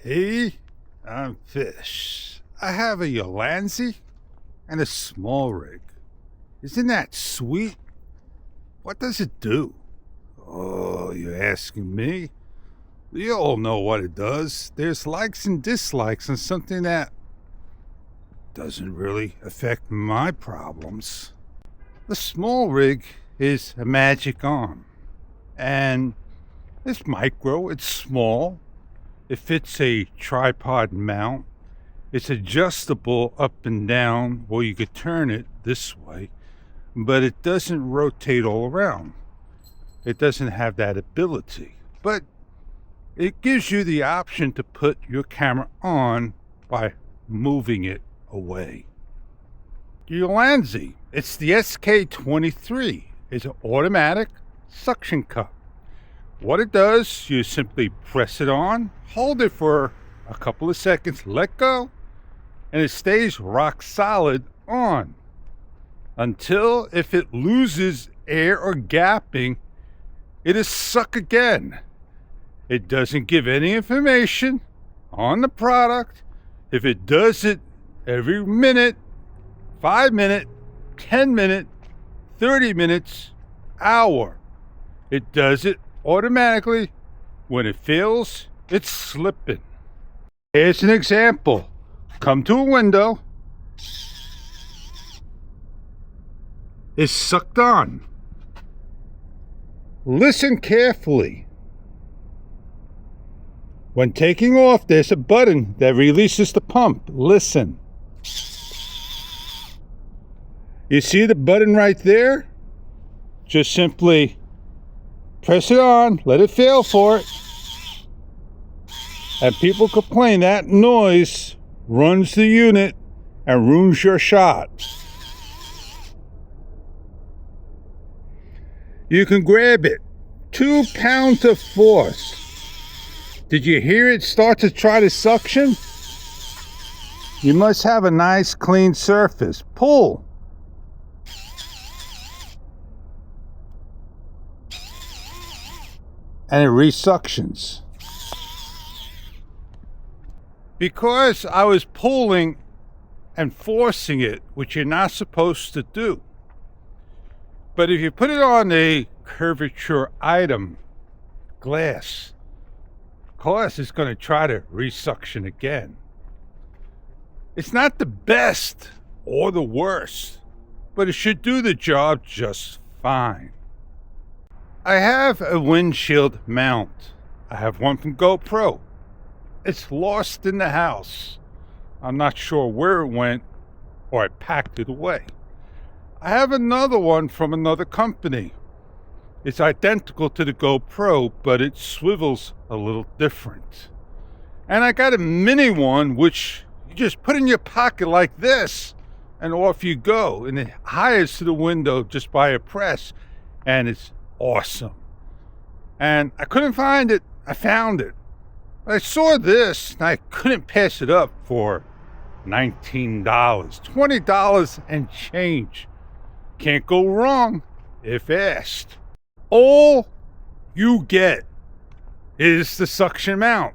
Hey, I'm Fish. I have a Yolanzi and a small rig. Isn't that sweet? What does it do? Oh, you're asking me? You all know what it does. There's likes and dislikes on something that doesn't really affect my problems. The small rig is a magic arm. And it's micro, it's small. It fits a tripod mount. It's adjustable up and down, or you could turn it this way, but it doesn't rotate all around. It doesn't have that ability, but it gives you the option to put your camera on by moving it away. The Yolanzi, it's the SK23. It's an automatic suction cup. What it does, you simply press it on, hold it for a couple of seconds, let go, and it stays rock solid on until if it loses air or gapping, it is suck again. It doesn't give any information on the product. If it does it every minute, 5 minute, 10 minute, 30 minutes, hour, it does it automatically. When it fails, it's slipping. Here's an example. Come to a window. It's sucked on. Listen carefully. When taking off, there's a button that releases the pump. Listen. You see the button right there? Just simply press it on, let it fail for it. And people complain that noise runs the unit and ruins your shot. You can grab it. 2 pounds of force. Did you hear it start to try to suction? You must have a nice clean surface. Pull. And it resuctions. Because I was pulling and forcing it, which you're not supposed to do. But if you put it on a curvature item, glass, of course it's going to try to resuction again. It's not the best or the worst, but it should do the job just fine. I have a windshield mount. I have one from GoPro. It's lost in the house. I'm not sure where it went, or I packed it away. I have another one from another company. It's identical to the GoPro, but it swivels a little different. And I got a mini one, which you just put in your pocket like this, and off you go. And it hires to the window just by a press, and it's awesome. And I couldn't find it. I found it. I saw this and I couldn't pass it up for $19, $20 and change. Can't go wrong if asked. All you get is the suction mount.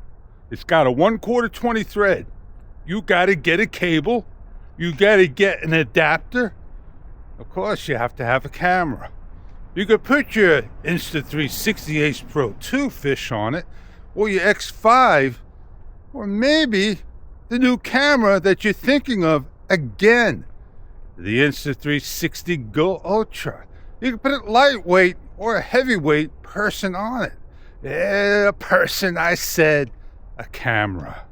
It's got a 1/4 20 thread. You got to get a cable. You got to get an adapter. Of course, you have to have a camera. You could put your Insta360 Ace Pro 2 Fish on it, or your X5, or maybe the new camera that you're thinking of again, the Insta360 Go Ultra. You can put it lightweight or a heavyweight person on it. Yeah, a person, I said, a camera.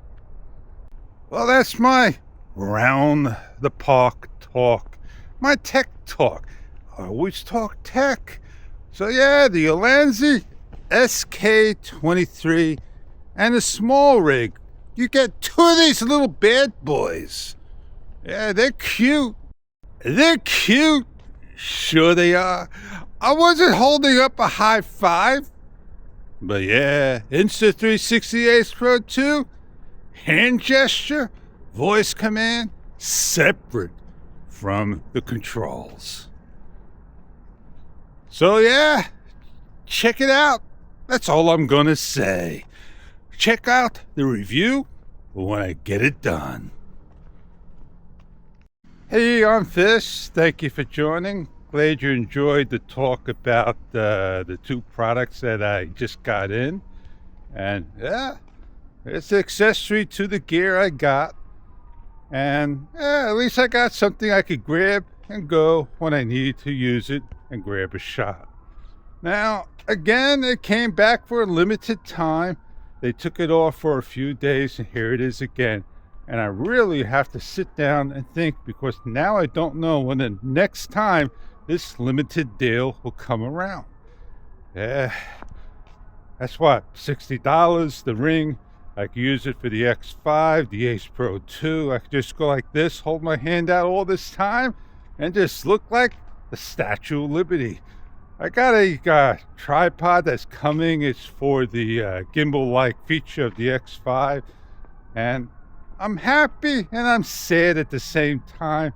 Well, that's my round the park talk, my tech talk. I always talk tech. So yeah, the Yolanzi SK23 and a small rig. You get 2 of these little bad boys. Yeah, they're cute. They're cute. Sure they are. I wasn't holding up a high five. But yeah, Insta360 Ace Pro 2, hand gesture, voice command, separate from the controls. So yeah, check it out. That's all I'm gonna say. check out the review when I get it done. Hey, I'm Fish. Thank you for joining. Glad you enjoyed the talk about the two products that I just got in. And yeah, it's an accessory to the gear I got. And yeah, at least I got something I could grab and go when I need to use it and grab a shot. Now, again, it came back for a limited time. They took it off for a few days, and here it is again. And I really have to sit down and think, because now I don't know when the next time this limited deal will come around. Yeah, that's what, $60, the ring. I could use it for the X5, the Ace Pro 2. I could just go like this, hold my hand out all this time, and just look like the Statue of Liberty. I got a tripod that's coming. It's for the gimbal-like feature of the X5. And I'm happy and I'm sad at the same time.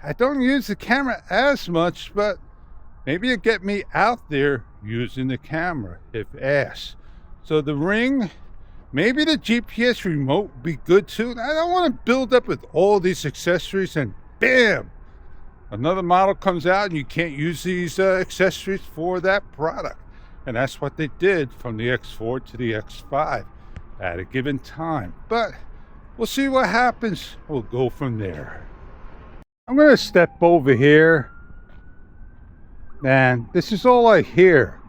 I don't use the camera as much, but maybe it'll get me out there using the camera if asked. So the ring, maybe the GPS remote would be good too. I don't want to build up with all these accessories and bam, another model comes out and you can't use these accessories for that product. And that's what they did from the X4 to the X5 at a given time. But we'll see what happens. We'll go from there. I'm going to step over here. And this is all I hear.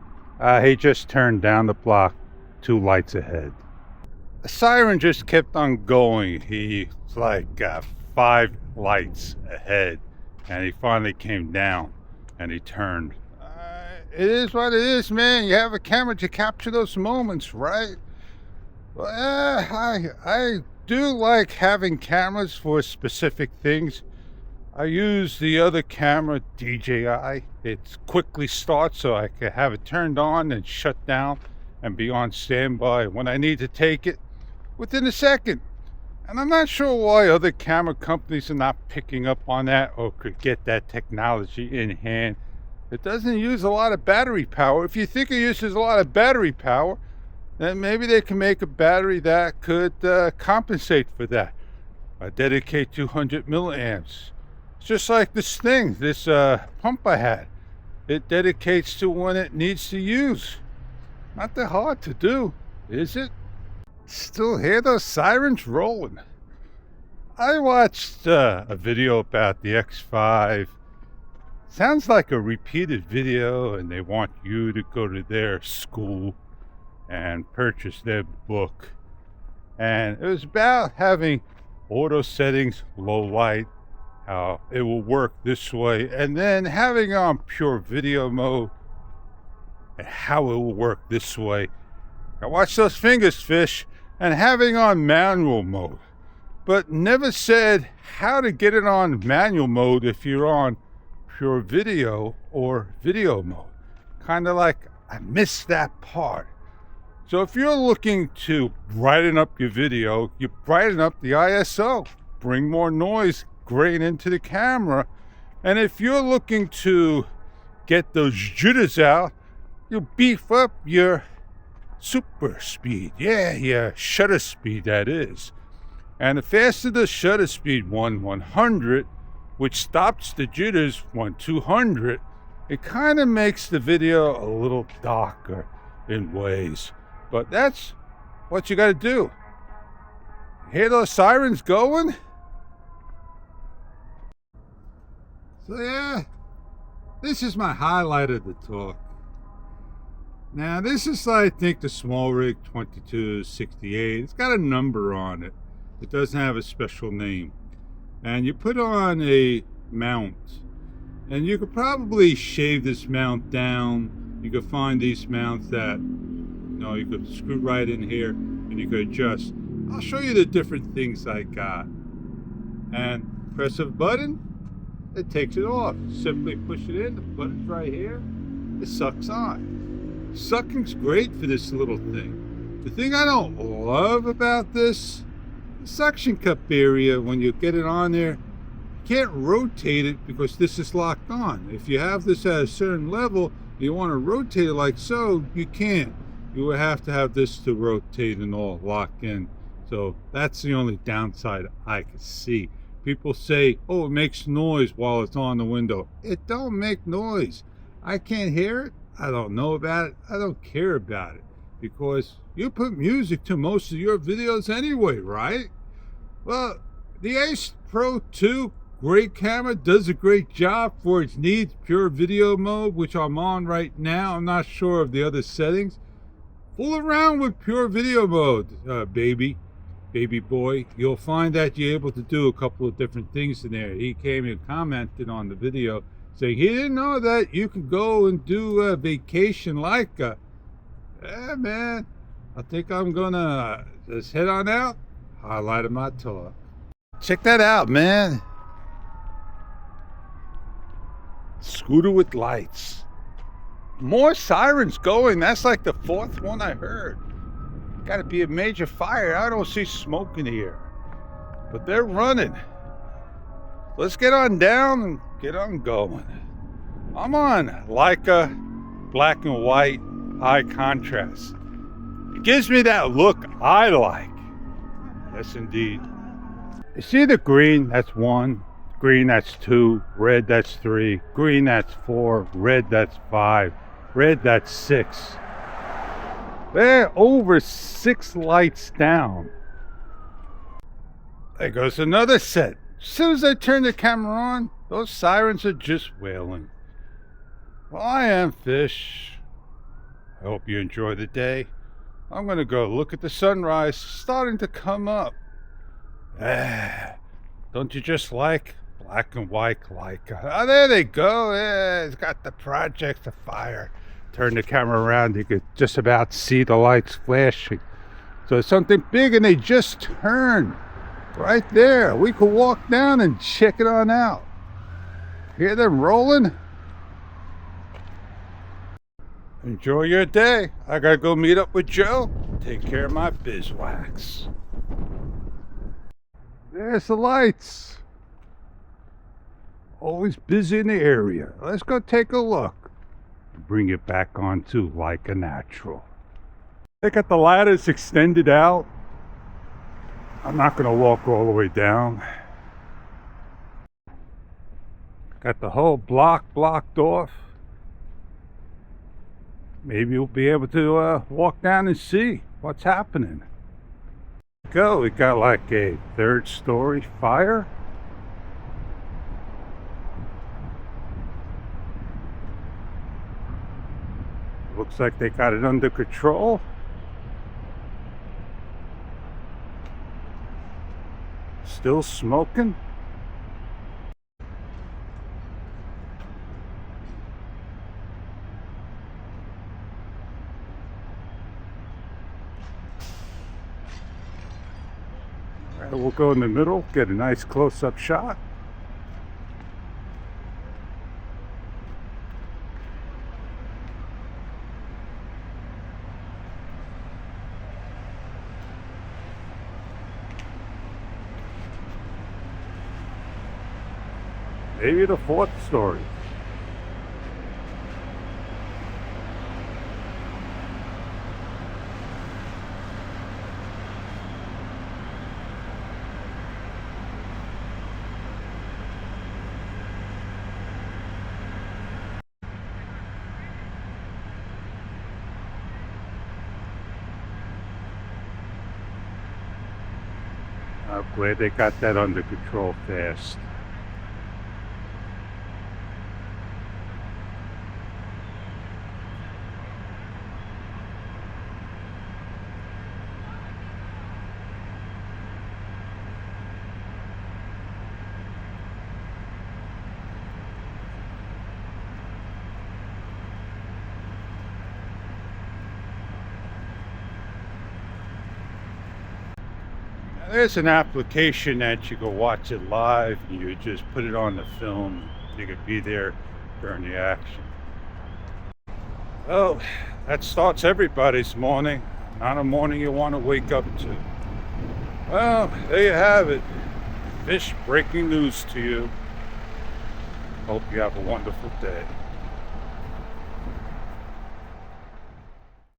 He just turned down the block 2 lights ahead. The siren just kept on going. He's like 5 lights ahead. And he finally came down and he turned. It is what it is, man. You have a camera to capture those moments, right? Well, I do like having cameras for specific things. I use the other camera, DJI. It quickly starts so I can have it turned on and shut down and be on standby when I need to take it within a second. And I'm not sure why other camera companies are not picking up on that or could get that technology in hand. It doesn't use a lot of battery power. If you think it uses a lot of battery power, then maybe they can make a battery that could compensate for that. I dedicate 200 milliamps. It's just like this thing, this pump I had. It dedicates to when it needs to use. Not that hard to do, is it? Still hear those sirens rolling. I watched a video about the X5. Sounds like a repeated video, and they want you to go to their school and purchase their book. And it was about having auto settings, low light, how it will work this way, and then having on pure video mode and how it will work this way. I watch those fingers, Fish. And having on manual mode, but never said how to get it on manual mode if you're on pure video or video mode. Kind of like I missed that part. So if you're looking to brighten up your video, you brighten up the ISO, bring more noise grain into the camera. And if you're looking to get those jitters out, you beef up your super speed. Yeah, shutter speed, that is. And the faster the shutter speed, 100, which stops the jitters, 200, it kind of makes the video a little darker in ways. But that's what you got to do. Hear those sirens going? So yeah, this is my highlight of the talk. Now this is, I think, the small rig 2268. It's got a number on it. It doesn't have a special name. And you put on a mount. And you could probably shave this mount down. You could find these mounts that, you could screw right in here and you could adjust. I'll show you the different things I got. And press a button, it takes it off. Simply push it in, the button's right here. It sucks on. Sucking's great for this little thing. The thing I don't love about this, the suction cup area, when you get it on there, you can't rotate it because this is locked on. If you have this at a certain level, you want to rotate it like so, you can't. you would have to have this to rotate and all lock in. So that's the only downside I can see. People say, oh, it makes noise while it's on the window. It don't make noise. I can't hear it. I don't know about it. I don't care about it. Because you put music to most of your videos anyway, right? Well, the Ace Pro 2, great camera, does a great job for its needs. Pure video mode, which I'm on right now. I'm not sure of the other settings. Fool around with pure video mode, baby boy. You'll find that you're able to do a couple of different things in there. He came and commented on the video saying he didn't know that you could go and do a vacation like a... Yeah, man, I think I'm gonna just head on out. Highlight of my tour. Check that out, man. Scooter with lights. More sirens going. That's like the 4th one I heard. Got to be a major fire. I don't see smoke in the air, but they're running. Let's get on down and get on going. I'm on Leica black and white high contrast. It gives me that look I like. Yes, indeed. You see the green? That's 1. Green, that's 2. Red, that's 3. Green, that's 4. Red, that's 5. Red, that's 6. They're over 6 lights down. There goes another set. As soon as I turn the camera on, those sirens are just wailing. Well, I am Fish. I hope you enjoy the day. I'm going to go look at the sunrise starting to come up. Don't you just like black and white Leica? Oh, there they go. Yeah, it's got the project of fire. Turn the camera around, you could just about see the lights flashing. So it's something big, and they just turned right there. We could walk down and check it on out. Hear them rolling? Enjoy your day. I gotta go meet up with Joe. Take care of my beeswax. There's the lights. Always busy in the area. Let's go take a look. Bring it back onto like a natural. They got the ladders extended out. I'm not going to walk all the way down. Got the whole block blocked off. Maybe you'll be able to walk down and see what's happening. Go, we got like a 3rd story fire. Looks like they got it under control. Still smoking. All right, we'll go in the middle, get a nice close-up shot. Maybe the 4th story. I'm glad they got that under control fast. There's an application that you can watch it live, and you just put it on the film. You could be there during the action. Well, that starts everybody's morning. Not a morning you want to wake up to. Well, there you have it. Fish breaking news to you. Hope you have a wonderful day.